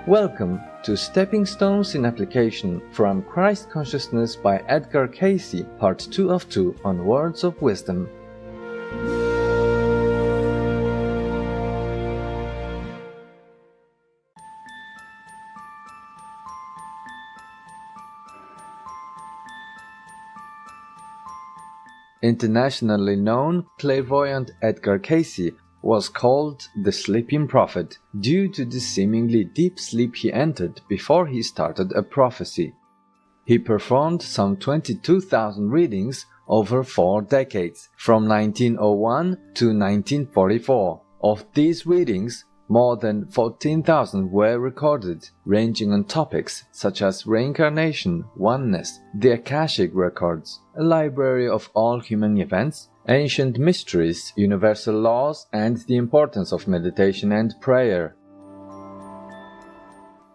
Welcome to Stepping Stones in Application from Christ Consciousness by Edgar Cayce, Part 2 of 2 on Words of Wisdom. Internationally known clairvoyant Edgar Cayce was called the Sleeping Prophet due to the seemingly deep sleep he entered before he started a prophecy. He performed some 22,000 readings over 4 decades, from 1901 to 1944. Of these readings, more than 14,000 were recorded, ranging on topics such as reincarnation, oneness, the Akashic records, a library of all human events, ancient mysteries, universal laws, and the importance of meditation and prayer.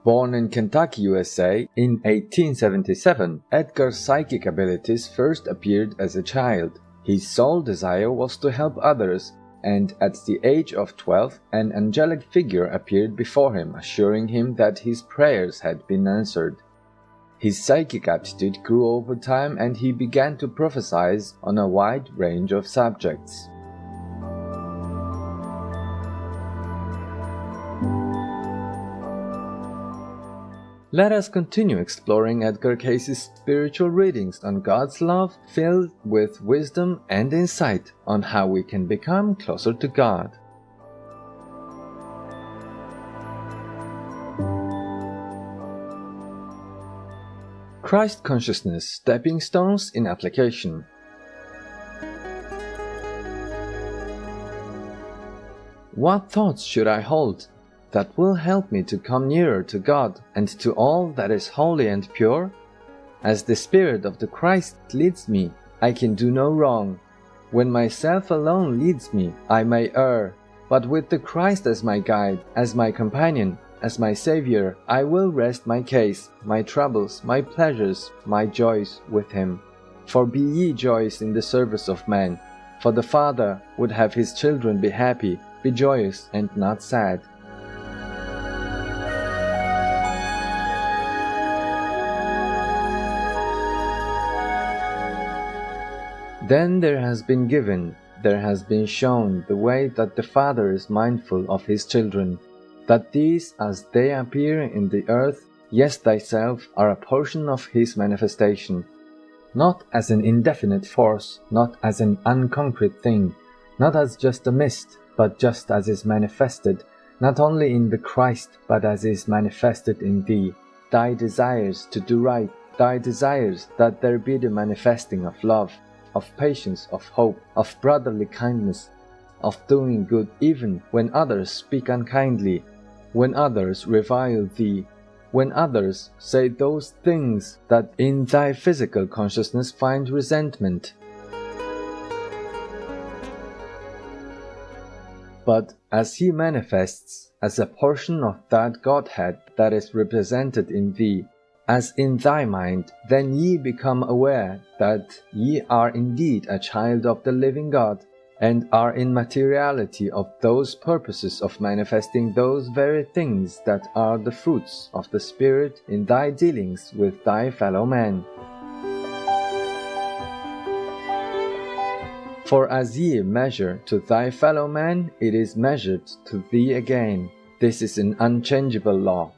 Born in Kentucky, USA, in 1877, Edgar's psychic abilities first appeared as a child. His sole desire was to help others, and at the age of 12, an angelic figure appeared before him, assuring him that his prayers had been answered. His psychic aptitude grew over time and he began to prophesy on a wide range of subjects. Let us continue exploring Edgar Cayce's spiritual readings on God's love, filled with wisdom and insight on how we can become closer to God. Christ Consciousness Stepping Stones in Application. What thoughts should I hold that will help me to come nearer to God and to all that is holy and pure? As the Spirit of the Christ leads me, I can do no wrong. When myself alone leads me, I may err, but with the Christ as my guide, as my companion, as my Savior, I will rest my case, my troubles, my pleasures, my joys with Him. For be ye joyous in the service of man, for the Father would have His children be happy, be joyous and not sad. Then there has been given, there has been shown the way that the Father is mindful of His children, that these, as they appear in the earth, yes, thyself, are a portion of His manifestation, not as an indefinite force, not as an unconcrete thing, not as just a mist, but just as is manifested, not only in the Christ, but as is manifested in thee, thy desires to do right, thy desires that there be the manifesting of love, of patience, of hope, of brotherly kindness, of doing good even when others speak unkindly, when others revile thee, when others say those things that in thy physical consciousness find resentment. But as He manifests as a portion of that Godhead that is represented in thee, as in thy mind, then ye become aware that ye are indeed a child of the living God, and are in materiality of those purposes of manifesting those very things that are the fruits of the Spirit in thy dealings with thy fellow man. For as ye measure to thy fellow man, it is measured to thee again. This is an unchangeable law.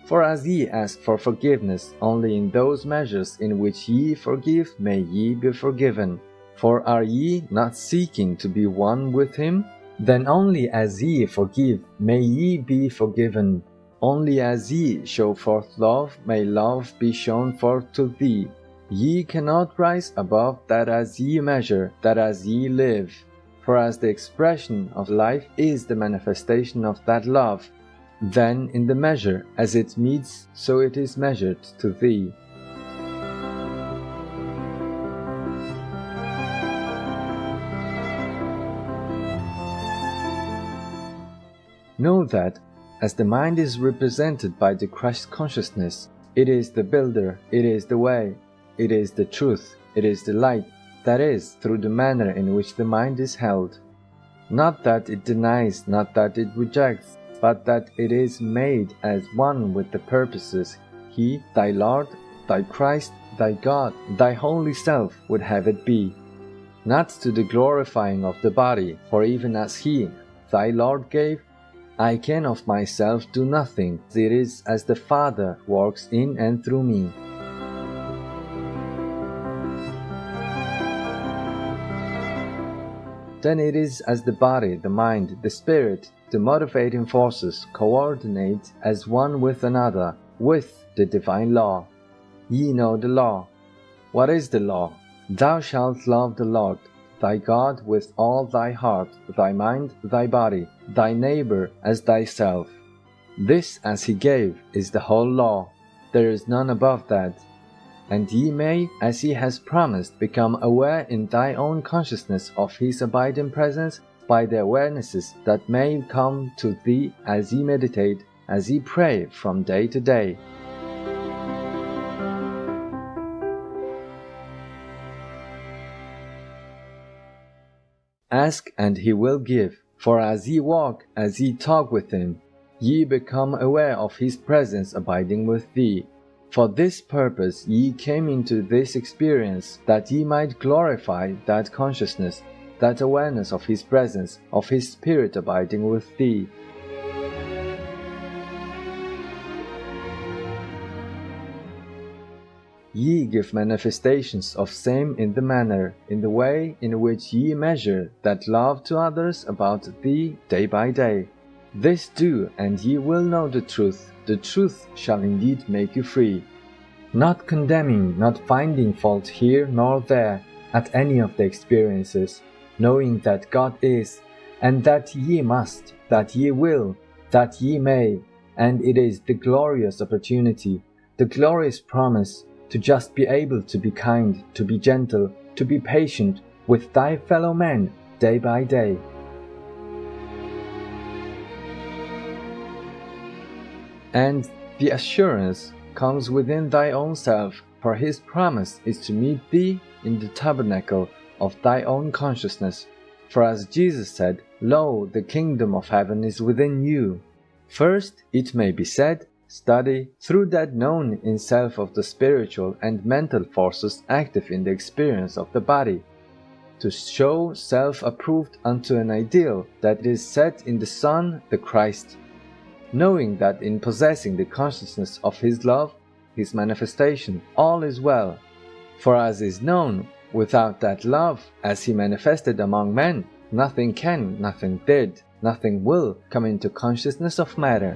For as ye ask for forgiveness only in those measures in which ye forgive, may ye be forgiven. For are ye not seeking to be one with Him? Then only as ye forgive, may ye be forgiven. Only as ye show forth love, may love be shown forth to thee. Ye cannot rise above that as ye measure, that as ye live. For as the expression of life is the manifestation of that love, then in the measure as it meets, so it is measured to thee. Know that, as the mind is represented by the Christ consciousness, it is the builder, it is the way, it is the truth, it is the light, that is, through the manner in which the mind is held. Not that it denies, not that it rejects, but that it is made as one with the purposes He, thy Lord, thy Christ, thy God, thy holy self would have it be. Not to the glorifying of the body, for even as He, thy Lord, gave, I can of myself do nothing. It is as the Father works in and through me. Then it is as the body, the mind, the spirit, the motivating forces coordinate as one with another, with the divine law. Ye know the law. What is the law? Thou shalt love the Lord thy God with all thy heart, thy mind, thy body, thy neighbor as thyself. This, as He gave, is the whole law. There is none above that. And ye may, as He has promised, become aware in thy own consciousness of His abiding presence by the awarenesses that may come to thee as ye meditate, as ye pray from day to day. Ask, and He will give, for as ye walk, as ye talk with Him, ye become aware of His presence abiding with thee. For this purpose ye came into this experience, that ye might glorify that consciousness, that awareness of His presence, of His Spirit abiding with thee. Ye give manifestations of same in the manner, in the way in which ye measure that love to others about thee day by day. This do, and ye will know the truth shall indeed make you free. Not condemning, not finding fault here nor there at any of the experiences, knowing that God is, and that ye must, that ye will, that ye may, and it is the glorious opportunity, the glorious promise, to just be able to be kind, to be gentle, to be patient with thy fellow men day by day. And the assurance comes within thy own self, for His promise is to meet thee in the tabernacle of thy own consciousness. For as Jesus said, Lo, the kingdom of heaven is within you. First, it may be said, study through that known in self of the spiritual and mental forces active in the experience of the body, to show self approved unto an ideal that is set in the Son, the Christ, knowing that in possessing the consciousness of His love, His manifestation, all is well. For as is known, without that love, as He manifested among men, nothing can, nothing did, nothing will come into consciousness of matter.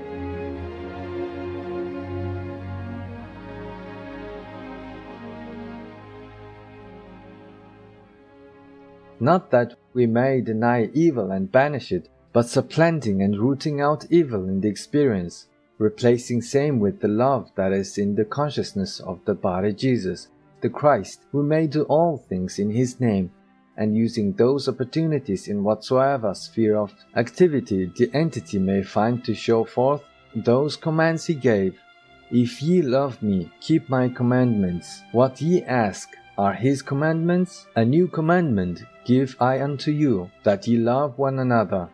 Not that we may deny evil and banish it, but supplanting and rooting out evil in the experience, replacing same with the love that is in the consciousness of the body Jesus, the Christ, who may do all things in His name, and using those opportunities in whatsoever sphere of activity the entity may find to show forth those commands He gave. If ye love me, keep my commandments. What ye ask are His commandments. A new commandment give I unto you, that ye love one another.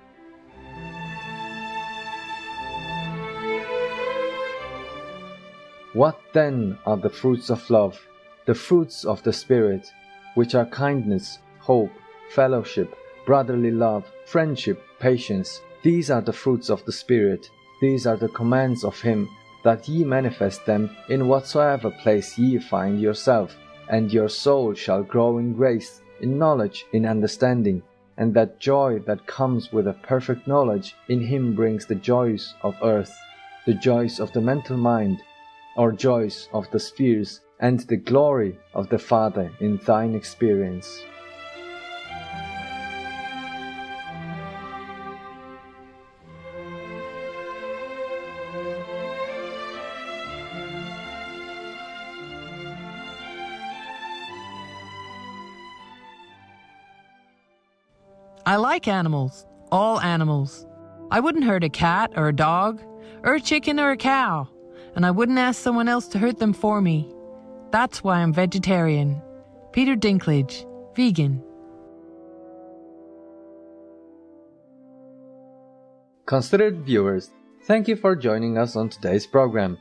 What then are the fruits of love? The fruits of the Spirit, which are kindness, hope, fellowship, brotherly love, friendship, patience. These are the fruits of the Spirit. These are the commands of Him, that ye manifest them in whatsoever place ye find yourself, and your soul shall grow in grace, in knowledge, in understanding, and that joy that comes with a perfect knowledge in Him brings the joys of earth, the joys of the mental mind, or joys of the spheres, and the glory of the Father in thine experience. I like animals, all animals. I wouldn't hurt a cat or a dog, or a chicken or a cow, and I wouldn't ask someone else to hurt them for me. That's why I'm vegetarian. Peter Dinklage, vegan. Considered viewers, Thank you for joining us on today's program.